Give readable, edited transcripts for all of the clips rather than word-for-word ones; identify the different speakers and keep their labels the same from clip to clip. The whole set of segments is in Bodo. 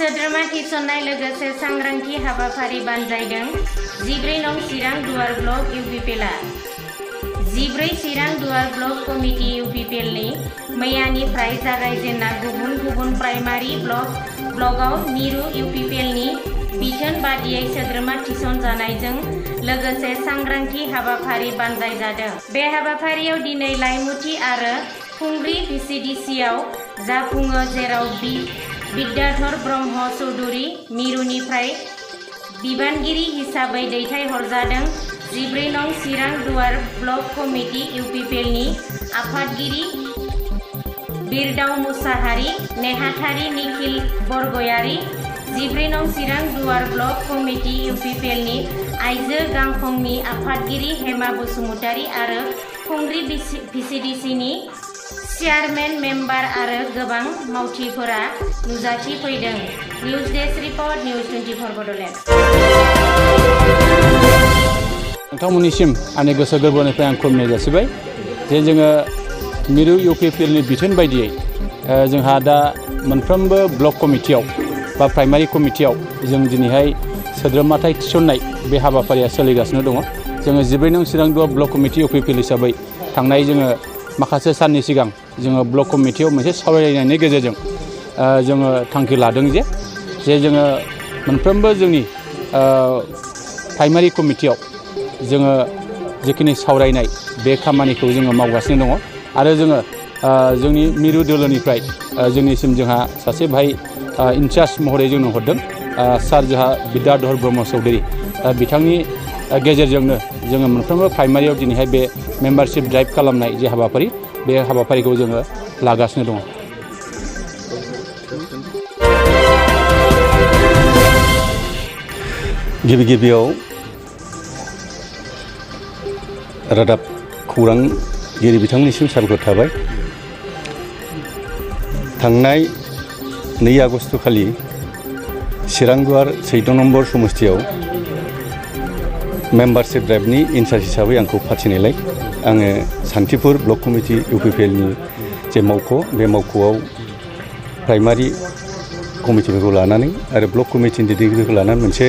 Speaker 1: सोद्रोमा थिसननाय लोगोसे सांग्रांथि हाबाफारि बानजायदों 14 नं चिरां दुवार ब्लक इउपिपिएलआ 14 चिरां दुवार ब्लक कमिटि इउपिपिएलनि मैयानिफ्राय जागायजेनना गुबुन गुबुन प्राइमारि ब्लकआव मिरु इउपिपिएलनि बिथोन बादियै सोद्रोमा थिसनजानायजों लोगोसे सांग्रांथि हाबाफारि बानजायजादों। बे हाबाफारियाव दिनै लाइमुथि आरो खुंग्रि vcdc-आव जाफुङो जेराव विद्याधर ब्रह्म चौधुरी मिरुनिफ्राय बिबानगिरि हिसाबै दैथायहरजादों। 14 नं चिरां दुवार ब्लक कमिटि इउपिपिएलनि आफादगिरि बिरदाव मुसाहारि, नेहाथारि निखिल बरगयारि, 14 नं चिरां दुवार ब्लक कमिटि इउपिपिएलनि आइजो गांखंनि आफादगिरि हेमा बसुमतारी आरो खुंग्रि vcdc-नि चेयारमेन मेम्बार आरो गोबां मावथिफोरा नुजाथिफैदों। News desk report news 24 Bodoland.
Speaker 2: नोंथांमोननिसिम आंनि गोसो गोरबोनिफ्राय आं खुलुमनाय जासिबाय जे जोङो मिरु इउपिपिएलनि बिथोन बायदियै जोंहा दा मोनफ्रोमबो ब्लक कमिटियाव बा प्राइमारि कमिटियाव जों दिनैहाय सोद्रोमाथाय थिसननाय बे हाबाफारिया सोलिगासिनो दङ। जोङो 14 नं चिरां दुवार ब्लक कमिटि इउपिपिएल हिसाबै थांनाय जोङो माखासे साननि सिगां जोङो ब्लक कमिटियाव मोनसे सावरायलायनायनि गेजेरजों जोङो थांखि लादों जे जोङो मोनफ्रोमबो जोंनि प्राइमारि कमिटियाव जोङो जिखिनि सावरायनाय बे खामानिखौ जोङो मावगासिनो दङ आरो जोङो जोंनि मिरु दोलोनिफ्राय जोंनिसिम जोंहा सासे भाई इनचार्ज महरै जोंनो हरदों सार जोंहा विद्याधर ब्रह्म चौधुरी बिथांनि गेजेरजोंनो जोङो मोनफ्रोमबो प्राइमारियाव दिनैहाय बे मेम्बारशिप ड्राइभ खालामनाय जे हाबाफारि बे हाबाफारिखौ जोङो लागासिनो दङ।
Speaker 3: गिबियाव रादाब खौरांगिरि बिथांमोननिसिम साबायखर थाबाय। थांनाय 2 आगस्ट खालि चिरां दुवार 14 नम्बर समस्थियाव मेम्बारशिप ड्राइभनि इनचार्ज हिसाबै आंखौ फाथिनायलाय आङो सान्थिपुर ब्लक कमिटि इउपिपिएलनि जे मावख' बे मावख'आव प्राइमारि कमिटिफोरखौ लानानै आरो ब्लक कमिटिनि दैदेनगिरिफोरखौ लानानै मोनसे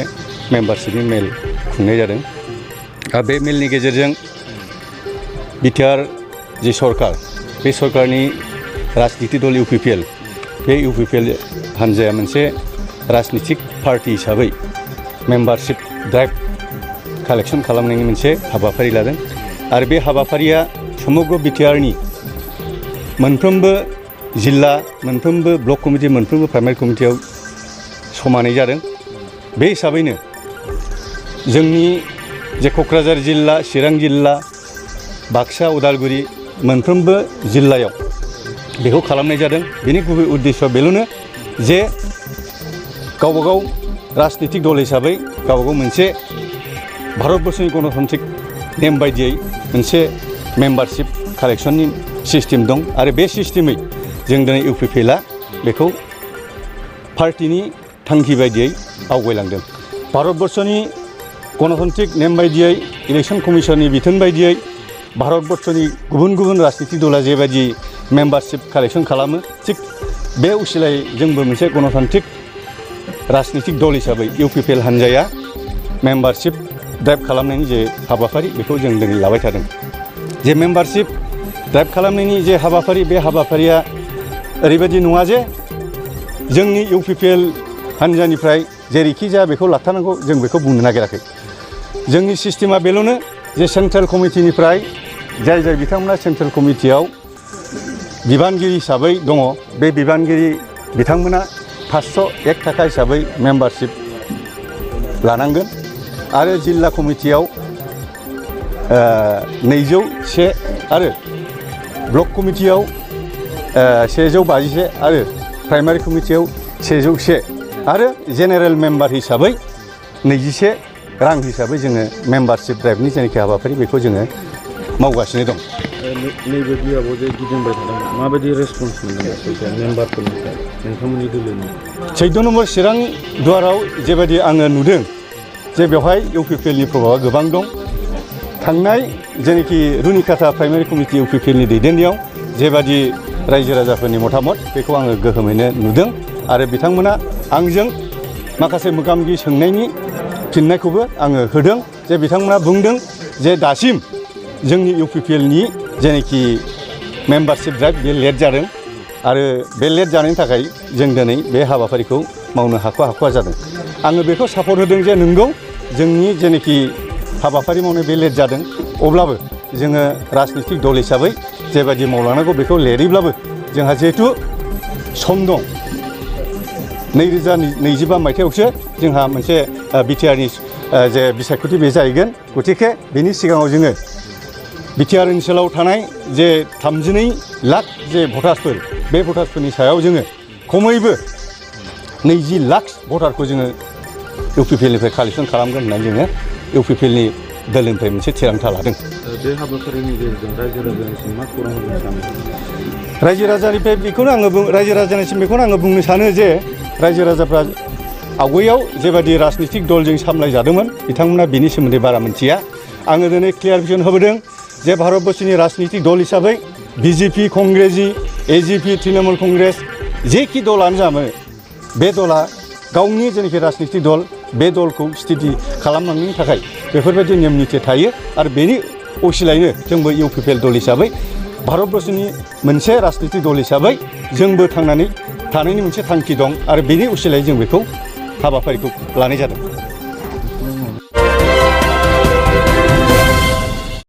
Speaker 3: मेम्बारशिपनि मेल खुंनाय जादों। दा बे मेलनि गेजेरजों बिटिआर जे सरकार बे सरकारनि राजनिति दल इउपिपिएल बे इउपिपिएल हान्जाया मोनसे राजनितिक पार्टि हिसाबै मेम्बारशिप ड्राइभ कालेक्शन खालामनायनि मोनसे हाबाफारि लादों आरो बे हाबाफारिया समग्र बिटिआरनि मोनफ्रोमबो जिल्ला मोनफ्रोमबो ब्लक कमिटि मोनफ्रोमबो प्राइमारि कमिटियाव समानै जादों। बे हिसाबैनो जोंनि जे क'क्राझार जिल्ला, चिरां जिल्ला, बाक्सा, उदालगुरि मोनफ्रोमबो जिल्लायाव बेखौ खालामनाय जादों। बेनि गुबै उद्देश्यआ बेल'नो जे गावबागाव राजनितिक दल हिसाबै गावबागाव मोनसे भारतबर्षनि गणतान्त्रिक नेम बायदियै मोनसे मेम्बारशिप कालेक्शननि सिस्टेम दं आरो बे सिस्टेमै जों दिनै इउपिपिएलआ बेखौ पार्टिनि थांखि बायदियै आवगायलांदों। भारतबर्षनि गणतान्त्रिक नेम बायदियै इलेक्शन कमिशननि बिथोन बायदियै भारतबर्षनि गुबुन गुबुन राजनितिक दला जेबायदि मेम्बारशिप कालेक्शन खालामो थिग बे उसिलायै जोंबो मोनसे गणतान्त्रिक राजनितिक दल हिसाबै इउपिपिएल हान्जाया मेम्बारशिप ड्राइभ खालामनायनि जे हाबाफारि बेखौ जों दिनै लाबाय थादों। जे मेम्बारशिप ड्राइभ खालामनायनि जे हाबाफारि बे हाबाफारिया ओरैबायदि नङा जे जोंनि इउपिपिएल हान्जानिफ्राय जेरैखि जाया बेखौ लाथारनांगौ जों बेखौ बुंनो नागिराखै। जोंनि सिस्टेमा बेल'नो जे सेन्ट्रेल कमिटिनिफ्राय जाय बिथांमोना सेन्ट्रेल कमिटियाव बिबानगिरि हिसाबै दङ बे बिबानगिरि बिथांमोना 501 थाखा हिसाबै मेम्बारशिप लानांगोन आरो जिल्ला कमिटियाव 201 आरो ब्लक कमिटियाव 151 आरो प्राइमारि कमिटियाव 101 आरो जेनेरेल मेम्बार हिसाबै 21 रां हिसाबै जोङो मेम्बारशिप ड्राइभनि जेनाखि हाबाफारि बेखौ जोङो मावगासिनो दं।
Speaker 4: नैबे बियाबाव जे गिदिंबाय थादों माबायदि रेसपन्स मोनदों मेम्बारफोरनिफ्राय नोंथांमोननि दोलोनि? 14
Speaker 3: नम्बर चिरां दुवाराव जेबायदि आङो नुदों जे बेवहाय इउपिपिएलनि प्रभाबा गोबां दं। थांनाय जेनाखि रुनिकाटा प्राइमारि कमिटि इउपिपिएलनि दैदेननायाव जेबादि रायजो राजाफोरनि मतामत बेखौ आङो गोहोमैनो नुदों आरो बिथांमोना आंजों माखासे मोगा-मोगि सोंनायनि फिननायखौबो आङो होदों जे बिथांमोना बुंदों जे दासिम जोंनि इउपिपिएलनि जेनाखि मेम्बारशिप ड्राइभ बे लेट जादों आरो बे लेट जानायनि थाखाय जों दिनै बे हाबाफारिखौ मावनो हाख'वा जादों। आङो बेखौ सापर्ट होदों जे नंगौ जोंनि जेनाखि हाबाफारि मावनाय बे लेट जादों अब्लाबो जोङो राजनितिक दल हिसाबै जेबायदि मावलांनांगौ बेखौ लेटैब्लाबो जोंहा जिहेथु सम दं 2025 मायथाइयावसो जोंहा मोनसे बिटिआरनि जे बिसायख'थि बे जाहैगोन। गतिके बेनि सिगाङाव जोङो बिटिआर ओनसोलाव थानाय जे 32 लाख जे भटार्सफोर बे भटार्सफोरनि सायाव जोङो खमैबो 20 लाख भटारखौ जोङो इउपिपिएलनिफ्राय कालेक्सन खालामगोन होननानै जोङो इउपिपिएलनि दोलोनिफ्राय मोनसे थिरांथा लादों।
Speaker 4: बे हाबाफारिनि गेजेरजों रायजो राजानिसिम मा खौरां होनो सानो?
Speaker 3: रायजो राजानिफ्राय रायजो राजानिसिम बेखौनो आङो बुंनो सानो जे रायजो राजाफ्रा आवगायाव जेबादि राजनितिक दलजों सामलायजादोंमोन बिथांमोना बेनि सोमोन्दै बारा मिथिया। आङो दिनै क्लियारिफिकेसन होबोदों जे भारतबर्षनि राजनितिक दल हिसाबै बिजेपि, कंग्रेसि, एजिपि, तृणमूल कंग्रेस जेखि दलानो जामोन बे दला गावनि जेनाखि राजनितिक दल बे दलखौ स्थिति खालामलांनायनि थाखाय बेफोरबायदि नेम निथि थायो आरो बेनि असिलायैनो जोंबो इउपिपिएल दल हिसाबै भारतबर्षनि मोनसे राजनितिक दल हिसाबै जोंबो थांनानै थानायनि मोनसे थांखि दं आरो बेनि असिलायै जों बेखौ हाबाफारिखौ लानाय जादों।